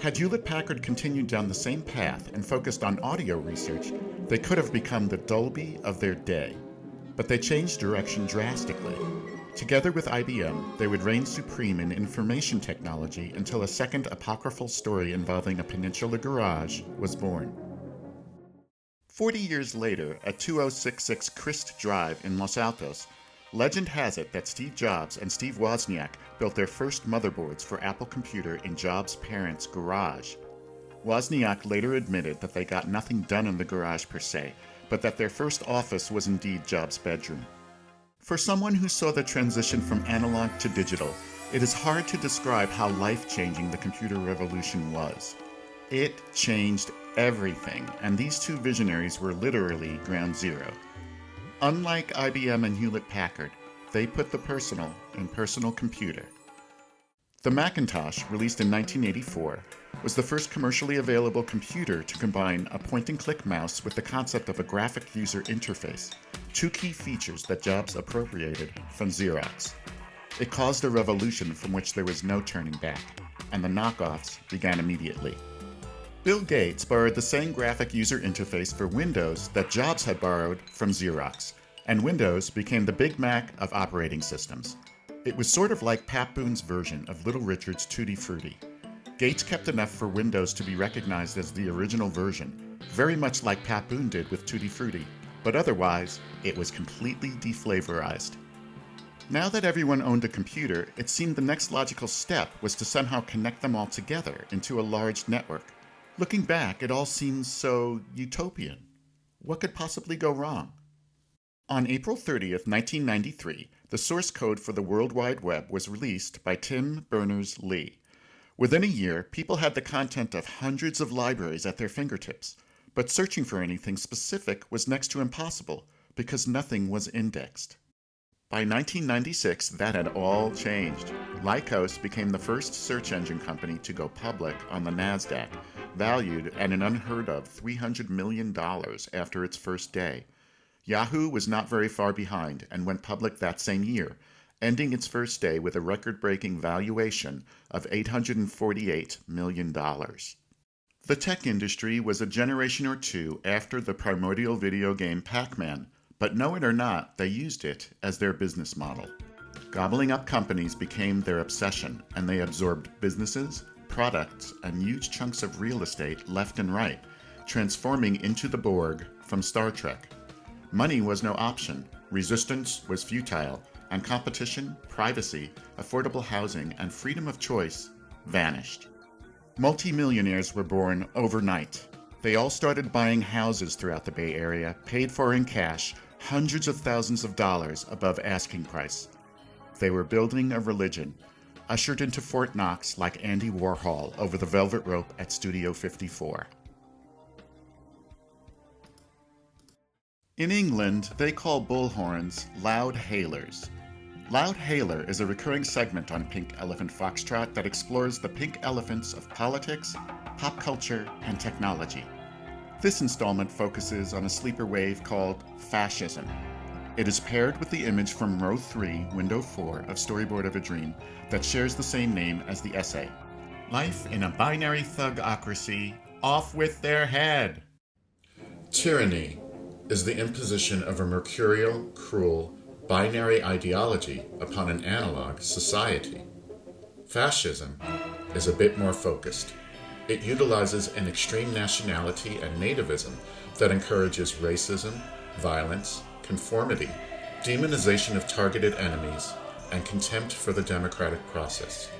Had Hewlett-Packard continued down the same path and focused on audio research, they could have become the Dolby of their day. But they changed direction drastically. Together with IBM, they would reign supreme in information technology until a second apocryphal story involving a peninsula garage was born. 40 years later, at 2066 Crist Drive in Los Altos, legend has it that Steve Jobs and Steve Wozniak built their first motherboards for Apple Computer in Jobs' parents' garage. Wozniak later admitted that they got nothing done in the garage per se, but that their first office was indeed Jobs' bedroom. For someone who saw the transition from analog to digital, it is hard to describe how life-changing the computer revolution was. It changed everything, and these two visionaries were literally ground zero. Unlike IBM and Hewlett-Packard, they put the personal in personal computer. The Macintosh, released in 1984, was the first commercially available computer to combine a point-and-click mouse with the concept of a graphic user interface, two key features that Jobs appropriated from Xerox. It caused a revolution from which there was no turning back, and the knockoffs began immediately. Bill Gates borrowed the same graphic user interface for Windows that Jobs had borrowed from Xerox, and Windows became the Big Mac of operating systems. It was sort of like Pat Boone's version of Little Richard's Tutti Frutti. Gates kept enough for Windows to be recognized as the original version, very much like Pat Boone did with Tutti Frutti, but otherwise, it was completely deflavorized. Now that everyone owned a computer, it seemed the next logical step was to somehow connect them all together into a large network. Looking back, it all seems so utopian. What could possibly go wrong? On April 30th, 1993, the source code for the World Wide Web was released by Tim Berners-Lee. Within a year, people had the content of hundreds of libraries at their fingertips, but searching for anything specific was next to impossible because nothing was indexed. By 1996, that had all changed. Lycos became the first search engine company to go public on the NASDAQ, valued at an unheard of $300 million after its first day. Yahoo was not very far behind and went public that same year, ending its first day with a record-breaking valuation of $848 million. The tech industry was a generation or two after the primordial video game Pac-Man, but know it or not, they used it as their business model. Gobbling up companies became their obsession, and they absorbed businesses, products, and huge chunks of real estate left and right, transforming into the Borg from Star Trek. Money was no option, resistance was futile, and competition, privacy, affordable housing, and freedom of choice vanished. Multimillionaires were born overnight. They all started buying houses throughout the Bay Area, paid for in cash, hundreds of thousands of dollars above asking price. They were building a religion, ushered into Fort Knox like Andy Warhol over the velvet rope at Studio 54. In England, they call bullhorns loud hailers. Loud Hailer is a recurring segment on Pink Elephant Foxtrot that explores the pink elephants of politics, pop culture, and technology. This installment focuses on a sleeper wave called fascism. It is paired with the image from row 3, window 4 of Storyboard of a Dream that shares the same name as the essay. Life in a binary thugocracy, off with their head. Tyranny is the imposition of a mercurial, cruel, binary ideology upon an analog society. Fascism is a bit more focused. It utilizes an extreme nationality and nativism that encourages racism, violence, conformity, demonization of targeted enemies, and contempt for the democratic process.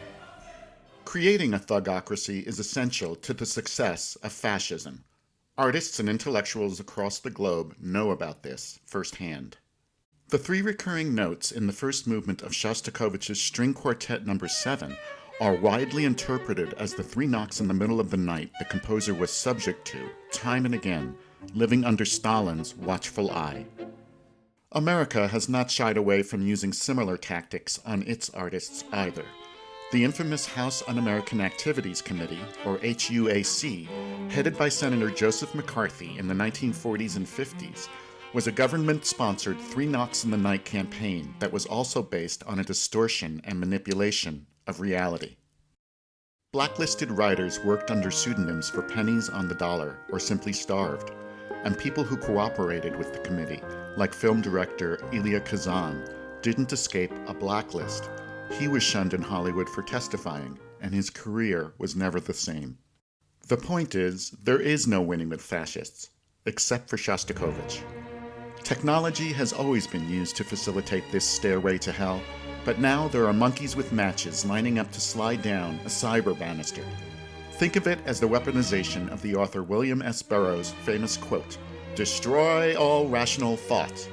Creating a thugocracy is essential to the success of fascism. Artists and intellectuals across the globe know about this firsthand. The three recurring notes in the first movement of Shostakovich's String Quartet No. 7 are widely interpreted as the three knocks in the middle of the night the composer was subject to, time and again, living under Stalin's watchful eye. America has not shied away from using similar tactics on its artists either. The infamous House Un-American Activities Committee, or HUAC, headed by Senator Joseph McCarthy in the 1940s and 50s, was a government-sponsored Three Knocks in the Night campaign that was also based on a distortion and manipulation of reality. Blacklisted writers worked under pseudonyms for pennies on the dollar or simply starved, and people who cooperated with the committee, like film director Elia Kazan, didn't escape a blacklist. He was shunned in Hollywood for testifying, and his career was never the same. The point is, there is no winning with fascists, except for Shostakovich. Technology has always been used to facilitate this stairway to hell, but now there are monkeys with matches lining up to slide down a cyber banister. Think of it as the weaponization of the author William S. Burroughs' famous quote, "Destroy all rational thought."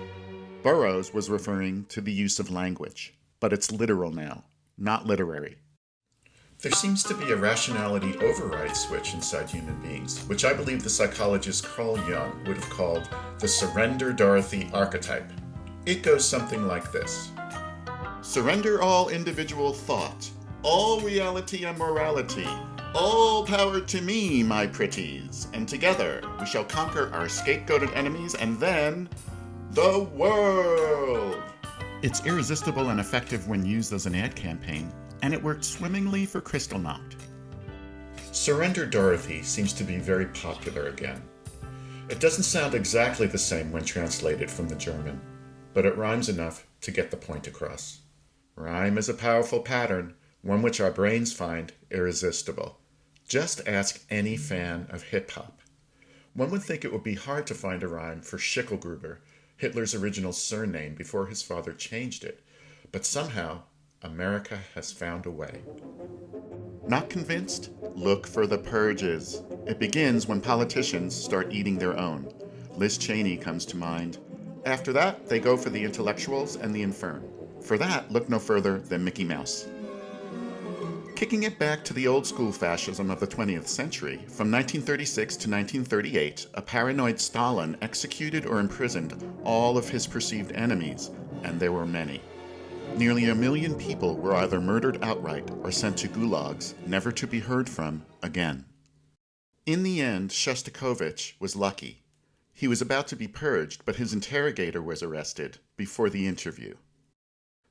Burroughs was referring to the use of language, but it's literal now, not literary. There seems to be a rationality override switch inside human beings, which I believe the psychologist Carl Jung would have called the Surrender Dorothy archetype. It goes something like this. Surrender all individual thought, all reality and morality, all power to me, my pretties, and together we shall conquer our scapegoated enemies and then the world. It's irresistible and effective when used as an ad campaign, and it worked swimmingly for Kristallnacht. Surrender Dorothy seems to be very popular again. It doesn't sound exactly the same when translated from the German, but it rhymes enough to get the point across. Rhyme is a powerful pattern, one which our brains find irresistible. Just ask any fan of hip-hop. One would think it would be hard to find a rhyme for Schicklgruber, Hitler's original surname before his father changed it, but somehow America has found a way. Not convinced? Look for the purges. It begins when politicians start eating their own. Liz Cheney comes to mind. After that, they go for the intellectuals and the infirm. For that, look no further than Mickey Mouse. Kicking it back to the old school fascism of the 20th century, from 1936 to 1938, a paranoid Stalin executed or imprisoned all of his perceived enemies, and there were many. Nearly 1 million people were either murdered outright or sent to gulags, never to be heard from again. In the end, Shostakovich was lucky. He was about to be purged, but his interrogator was arrested before the interview.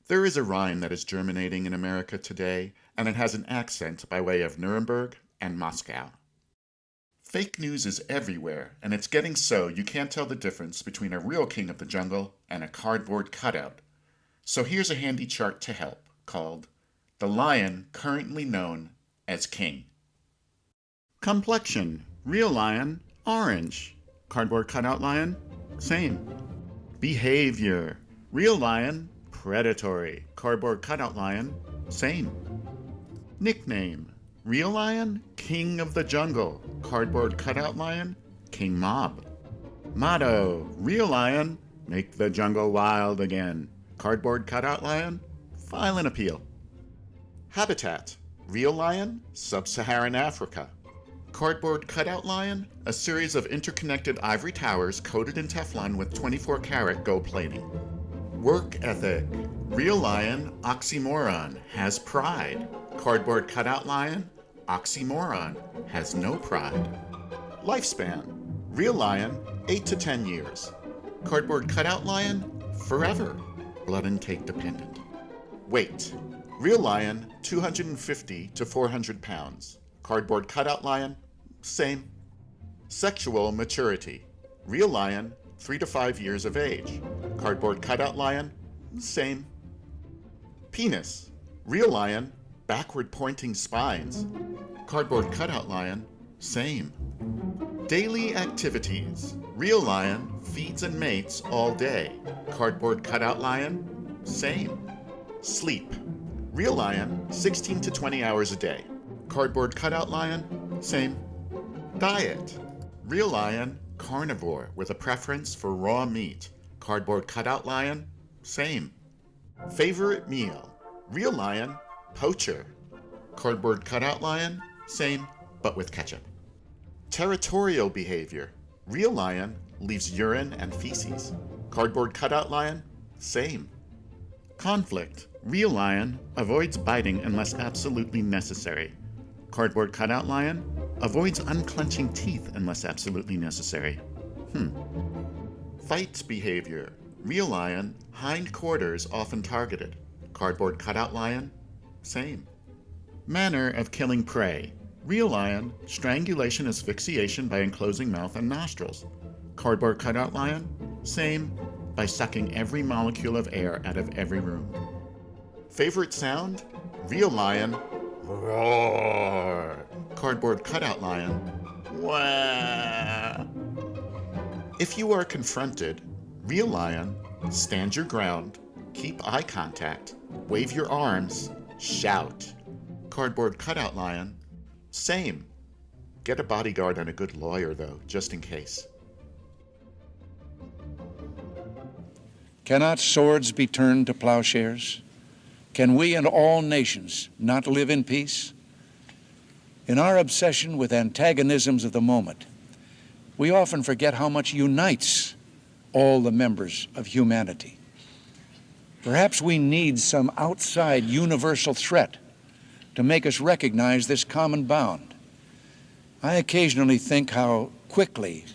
There is a rhyme that is germinating in America today, and it has an accent by way of Nuremberg and Moscow. Fake news is everywhere, and it's getting so you can't tell the difference between a real king of the jungle and a cardboard cutout. So here's a handy chart to help, called The Lion Currently Known as King. Complexion, real lion, orange. Cardboard cutout lion, same. Behavior, real lion, predatory. Cardboard cutout lion, same. Nickname, real lion, king of the jungle. Cardboard cutout lion, king mob. Motto, real lion, make the jungle wild again. Cardboard cutout lion, file an appeal. Habitat, real lion, sub-Saharan Africa. Cardboard cutout lion, a series of interconnected ivory towers coated in Teflon with 24-karat gold plating. Work ethic, real lion, oxymoron, has pride. Cardboard cutout lion, oxymoron, has no pride. Lifespan, real lion, 8 to 10 years. Cardboard cutout lion, forever. Blood intake dependent. Weight, Real lion, 250 to 400 pounds. Cardboard cutout lion, same. Sexual maturity. Real lion, 3 to 5 years of age. Cardboard cutout lion, same. Penis. Real lion, backward pointing spines. Cardboard cutout lion, same. Daily activities. Real lion feeds and mates all day. Cardboard cutout lion, same. Sleep. Real lion, 16 to 20 hours a day. Cardboard cutout lion, same. Diet. Real lion, carnivore with a preference for raw meat. Cardboard cutout lion, same. Favorite meal. Real lion, poacher. Cardboard cutout lion, same, but with ketchup. Territorial behavior. Real lion leaves urine and feces. Cardboard cutout lion, same. Conflict. Real lion avoids biting unless absolutely necessary. Cardboard cutout lion avoids unclenching teeth unless absolutely necessary. Fight behavior. Real lion, hind quarters often targeted. Cardboard cutout lion, same. Manner of killing prey. Real lion, strangulation asphyxiation by enclosing mouth and nostrils. Cardboard cutout lion, same, by sucking every molecule of air out of every room. Favorite sound? Real lion, roar. Cardboard cutout lion, wah. If you are confronted, real lion, stand your ground, keep eye contact, wave your arms, shout. Cardboard cutout lion, same. Get a bodyguard and a good lawyer, though, just in case. Cannot swords be turned to plowshares? Can we and all nations not live in peace? In our obsession with antagonisms of the moment, we often forget how much unites all the members of humanity. Perhaps we need some outside universal threat to make us recognize this common bound. I occasionally think how quickly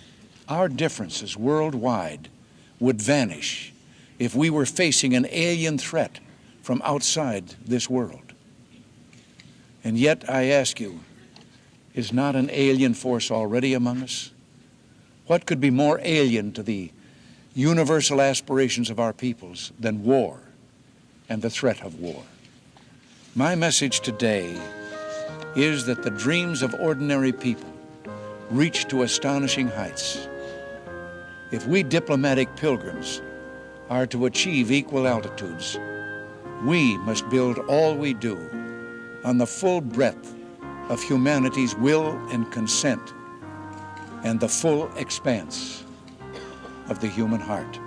our differences worldwide would vanish if we were facing an alien threat from outside this world. And yet, I ask you, is not an alien force already among us? What could be more alien to the universal aspirations of our peoples than war and the threat of war? My message today is that the dreams of ordinary people reach to astonishing heights. If we diplomatic pilgrims are to achieve equal altitudes, we must build all we do on the full breadth of humanity's will and consent and the full expanse of the human heart.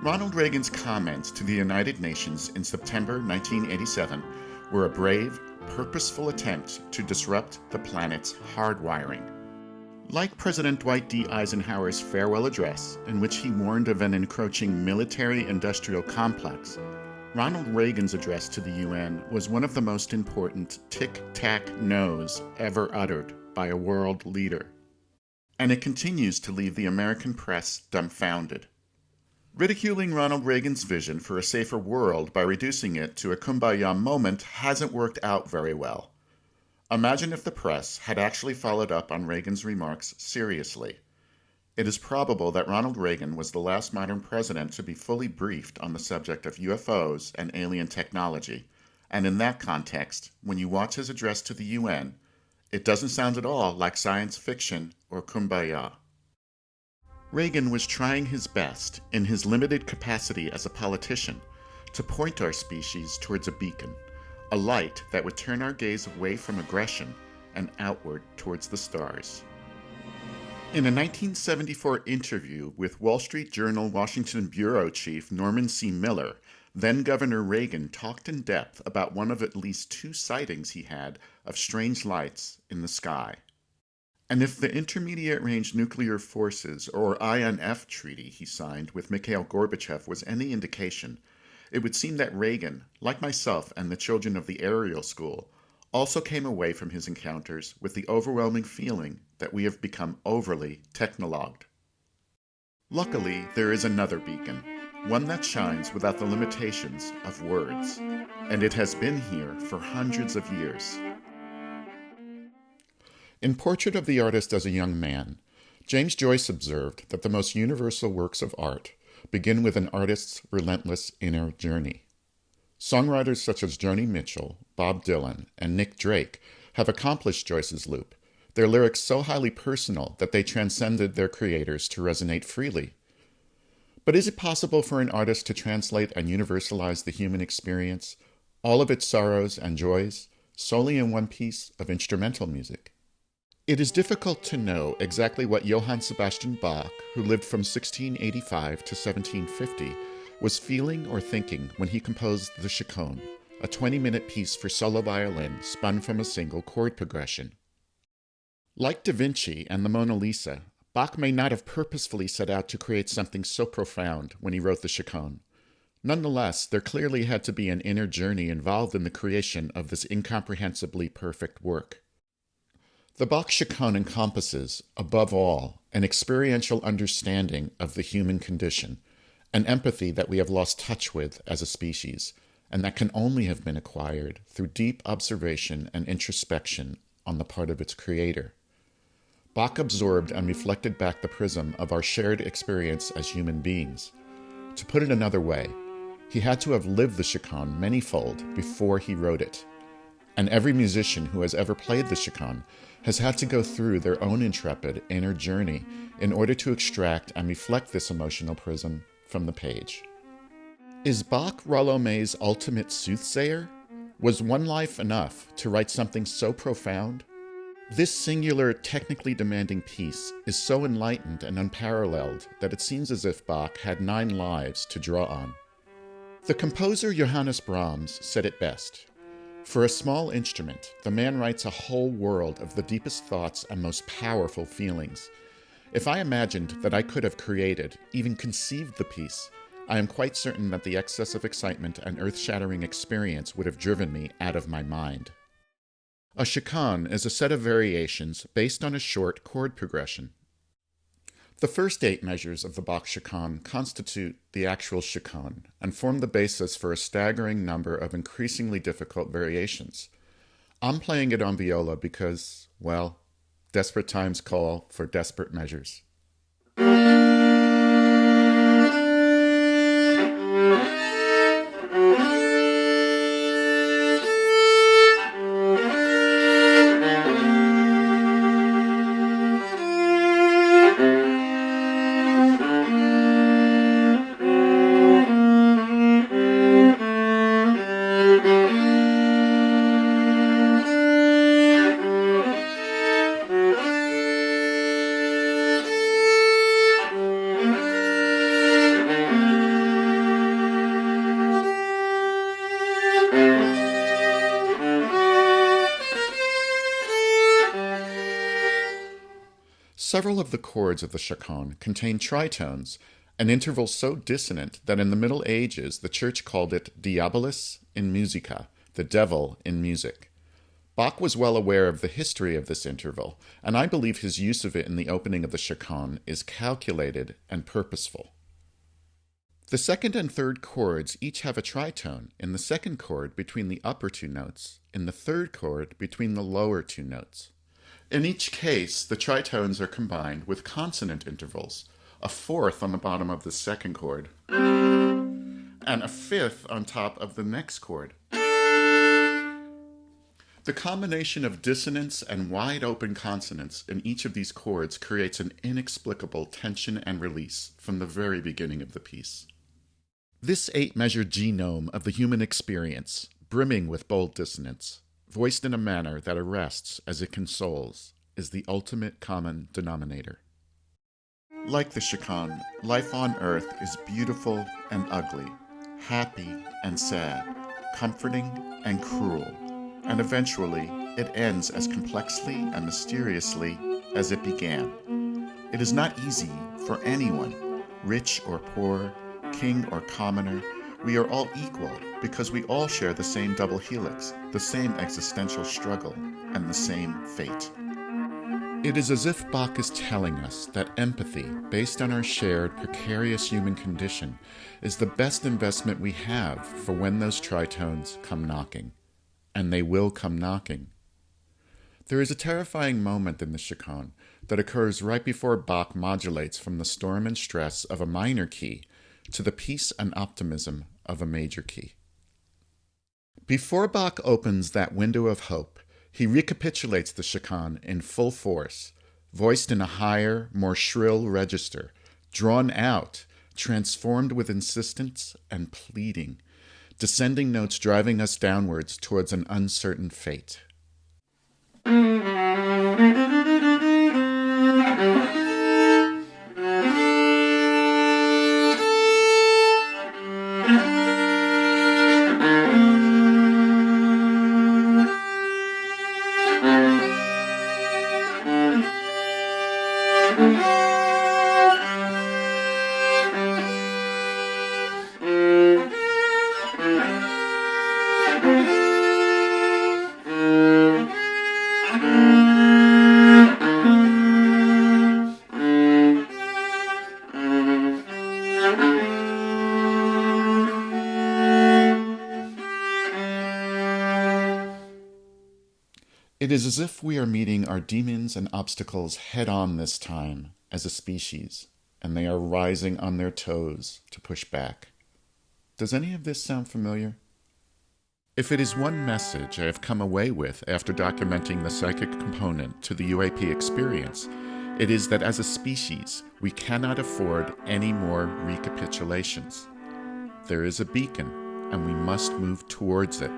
Ronald Reagan's comments to the United Nations in September 1987 were a brave, purposeful attempt to disrupt the planet's hardwiring. Like President Dwight D. Eisenhower's farewell address, in which he warned of an encroaching military-industrial complex, Ronald Reagan's address to the UN was one of the most important tic-tac-no's ever uttered by a world leader. And it continues to leave the American press dumbfounded. Ridiculing Ronald Reagan's vision for a safer world by reducing it to a kumbaya moment hasn't worked out very well. Imagine if the press had actually followed up on Reagan's remarks seriously. It is probable that Ronald Reagan was the last modern president to be fully briefed on the subject of UFOs and alien technology, and in that context, when you watch his address to the UN, it doesn't sound at all like science fiction or kumbaya. Reagan was trying his best, in his limited capacity as a politician, to point our species towards a beacon, a light that would turn our gaze away from aggression and outward towards the stars. In a 1974 interview with Wall Street Journal Washington bureau chief Norman C. Miller, then-Governor Reagan talked in depth about one of at least 2 sightings he had of strange lights in the sky. And if the Intermediate Range Nuclear Forces, or INF treaty he signed with Mikhail Gorbachev was any indication, it would seem that Reagan, like myself and the children of the Ariel School, also came away from his encounters with the overwhelming feeling that we have become overly technologued. Luckily, there is another beacon, one that shines without the limitations of words, and it has been here for hundreds of years. In Portrait of the Artist as a Young Man, James Joyce observed that the most universal works of art begin with an artist's relentless inner journey. Songwriters such as Joni Mitchell, Bob Dylan, and Nick Drake have accomplished Joyce's loop, their lyrics so highly personal that they transcended their creators to resonate freely. But is it possible for an artist to translate and universalize the human experience, all of its sorrows and joys, solely in one piece of instrumental music? It is difficult to know exactly what Johann Sebastian Bach, who lived from 1685 to 1750, was feeling or thinking when he composed the Chaconne, a 20-minute piece for solo violin spun from a single chord progression. Like Da Vinci and the Mona Lisa, Bach may not have purposefully set out to create something so profound when he wrote the Chaconne. Nonetheless, there clearly had to be an inner journey involved in the creation of this incomprehensibly perfect work. The Bach Chaconne encompasses, above all, an experiential understanding of the human condition, an empathy that we have lost touch with as a species, and that can only have been acquired through deep observation and introspection on the part of its creator. Bach absorbed and reflected back the prism of our shared experience as human beings. To put it another way, he had to have lived the Chaconne manyfold before he wrote it. And every musician who has ever played the Chaconne has had to go through their own intrepid inner journey in order to extract and reflect this emotional prism from the page. Is Bach Rollo May's ultimate soothsayer? Was one life enough to write something so profound? This singular, technically demanding piece is so enlightened and unparalleled that it seems as if Bach had 9 lives to draw on. The composer Johannes Brahms said it best. For a small instrument, the man writes a whole world of the deepest thoughts and most powerful feelings. If I imagined that I could have created, even conceived the piece, I am quite certain that the excess of excitement and earth-shattering experience would have driven me out of my mind. A chaconne is a set of variations based on a short chord progression. The first 8 measures of the Bach chaconne constitute the actual chaconne and form the basis for a staggering number of increasingly difficult variations. I'm playing it on viola because, well, desperate times call for desperate measures. Several of the chords of the chaconne contain tritones, an interval so dissonant that in the Middle Ages the Church called it diabolus in musica, the devil in music. Bach was well aware of the history of this interval, and I believe his use of it in the opening of the chaconne is calculated and purposeful. The second and third chords each have a tritone in the second chord between the upper 2 notes, in the third chord between the lower 2 notes. In each case, the tritones are combined with consonant intervals, a 4th on the bottom of the second chord, and a 5th on top of the next chord. The combination of dissonance and wide-open consonants in each of these chords creates an inexplicable tension and release from the very beginning of the piece. This 8-measure genome of the human experience, brimming with bold dissonance, voiced in a manner that arrests as it consoles, is the ultimate common denominator. Like the chaconne, life on earth is beautiful and ugly, happy and sad, comforting and cruel, and eventually it ends as complexly and mysteriously as it began. It is not easy for anyone, rich or poor, king or commoner. We are all equal because we all share the same double helix, the same existential struggle, and the same fate. It is as if Bach is telling us that empathy, based on our shared precarious human condition, is the best investment we have for when those tritones come knocking. And they will come knocking. There is a terrifying moment in the chaconne that occurs right before Bach modulates from the storm and stress of a minor key to the peace and optimism of a major key. Before Bach opens that window of hope, he recapitulates the chaconne in full force, voiced in a higher, more shrill register, drawn out, transformed with insistence and pleading, descending notes driving us downwards towards an uncertain fate. It is as if we are meeting our demons and obstacles head-on this time as a species, and they are rising on their toes to push back. Does any of this sound familiar? If it is one message I have come away with after documenting the psychic component to the UAP experience, it is that as a species, we cannot afford any more recapitulations. There is a beacon, and we must move towards it.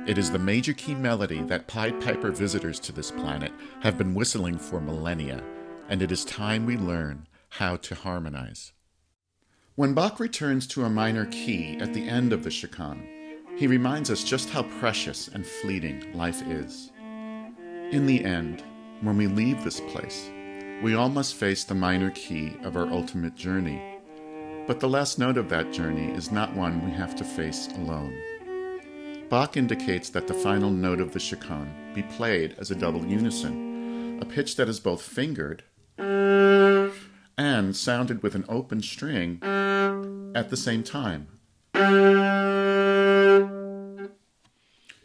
It is the major key melody that Pied Piper visitors to this planet have been whistling for millennia, and it is time we learn how to harmonize. When Bach returns to a minor key at the end of the chaconne, he reminds us just how precious and fleeting life is. In the end, when we leave this place, we all must face the minor key of our ultimate journey. But the last note of that journey is not one we have to face alone. Bach indicates that the final note of the chaconne be played as a double unison, a pitch that is both fingered and sounded with an open string at the same time.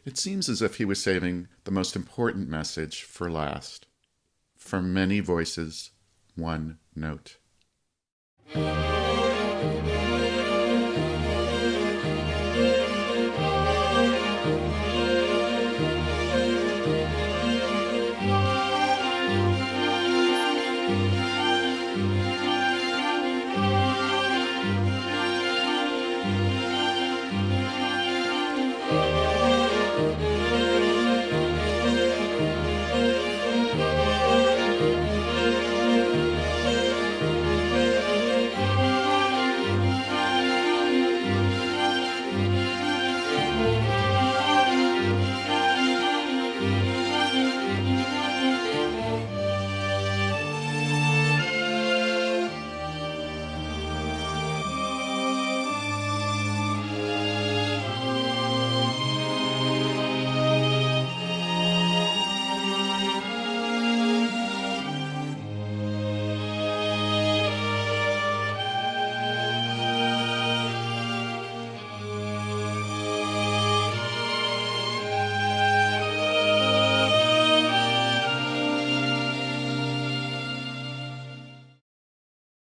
It seems as if he was saving the most important message for last. From many voices, one note.